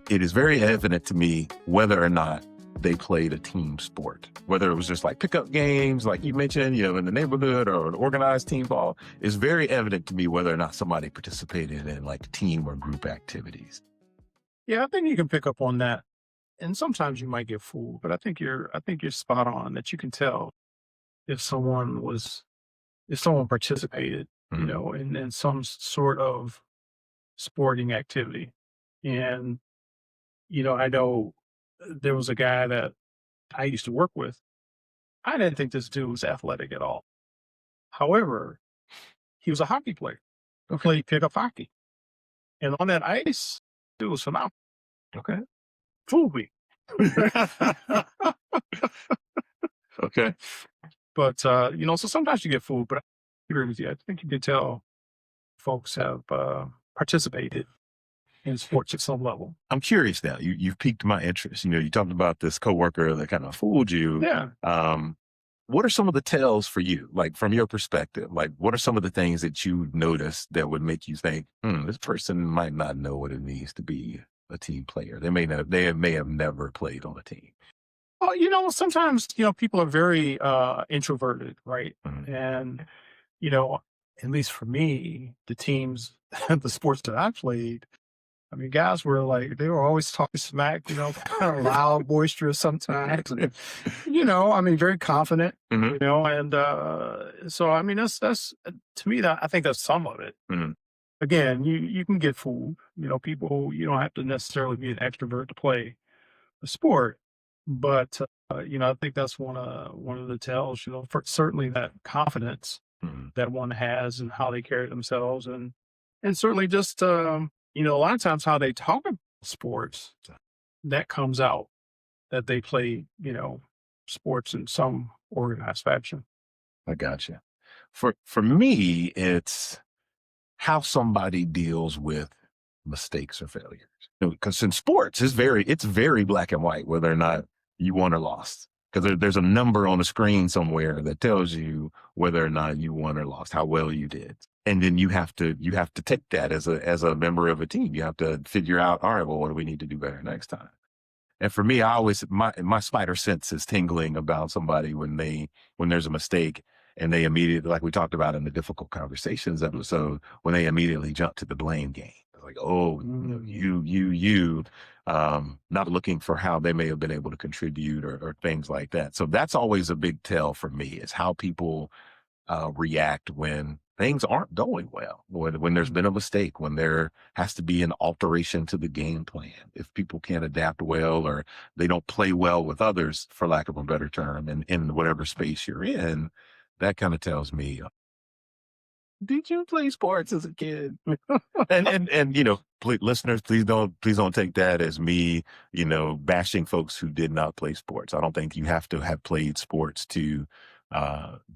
it is very evident to me whether or not they played a team sport, whether it was just like pickup games, like you mentioned, in the neighborhood or an organized team ball. It's very evident to me whether or not somebody participated in like team or group activities. Yeah, I think you can pick up on that. And sometimes you might get fooled, but I think you're spot on that you can tell if someone participated, Mhm. in some sort of sporting activity. And, I know there was a guy that I used to work with. I didn't think this dude was athletic at all. However, he was a hockey player who Okay. played pickup hockey. And on that ice, dude was phenomenal. Okay. Fooled me. Okay. But, so sometimes you get fooled, but I agree with you. I think you can tell folks have participated in sports at some level. I'm curious now. You've piqued my interest. You talked about this coworker that kind of fooled you. Yeah. Um, what are some of the tells for you, like from your perspective? Like, what are some of the things that you notice that would make you think, this person might not know what it means to be a team player? They may have never played on a team. Well, sometimes, people are very introverted, right? Mhm. And, you know, at least for me, the teams, the sports that I played, I mean, guys were like, they were always talking smack, kind of loud, boisterous sometimes. And, I mean, very confident, Mhm. and so, I mean, that's to me, that I think that's some of it. Mhm. Again, you can get fooled, people, you don't have to necessarily be an extrovert to play a sport, but, I think that's one of the tells, for certainly that confidence Mhm. that one has and how they carry themselves and certainly just, a lot of times how they talk about sports, that comes out that they play, sports in some organized fashion. I gotcha. For me, it's how somebody deals with mistakes or failures. Because in sports, it's very black and white whether or not you won or lost. Because there's a number on the screen somewhere that tells you whether or not you won or lost, how well you did. And then you have to take that as a member of a team. You have to figure out, all right, well, what do we need to do better next time? And for me, I always my spider sense is tingling about somebody when there's a mistake and they immediately, like we talked about in the difficult conversations episode, when they immediately jump to the blame game. Like, oh, Mm. not looking for how they may have been able to contribute or things like that. So that's always a big tell for me is how people react when things aren't going well, when there's Mm. been a mistake, when there has to be an alteration to the game plan. If people can't adapt well or they don't play well with others, for lack of a better term, in whatever space you're in, that kind of tells me, did you play sports as a kid? And listeners, please don't take that as me, bashing folks who did not play sports. I don't think you have to have played sports to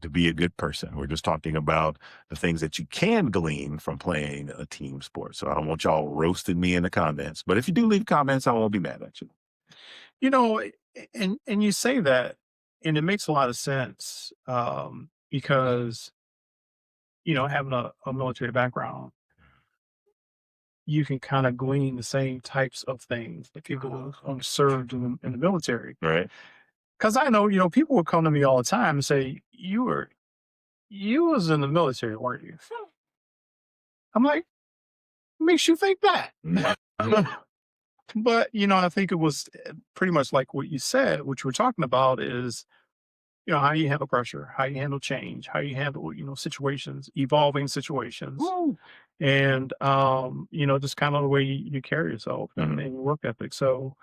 be a good person. We're just talking about the things that you can glean from playing a team sport. So I don't want y'all roasting me in the comments. But if you do leave comments, I won't be mad at you. You know, and you say that, and it makes a lot of sense, because, having a military background, you can kind of glean the same types of things that people who served in the military. Right. Because I know, people would come to me all the time and say, you was in the military, weren't you? I'm like, makes you think that? But, I think it was pretty much like what you said, what you were talking about is, how you handle pressure, how you handle change, how you handle, situations, evolving situations, Woo. and, just kind of the way you carry yourself and, Mhm. and your work ethic. So,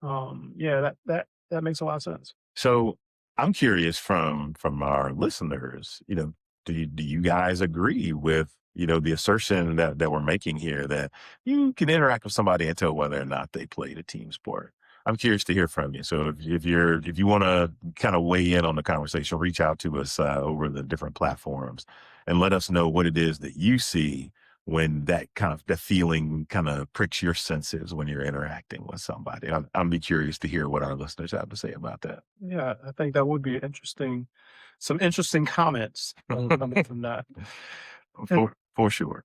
yeah, that makes a lot of sense. So I'm curious from our listeners, do you guys agree with, the assertion that we're making here that you can interact with somebody and tell whether or not they played a team sport? I'm curious to hear from you. So if you want to kind of weigh in on the conversation, reach out to us over the different platforms and let us know what it is that you see when that feeling kind of pricks your senses when you're interacting with somebody. I'll be curious to hear what our listeners have to say about that. Yeah, I think that would be interesting. Some interesting comments coming from that. And For sure.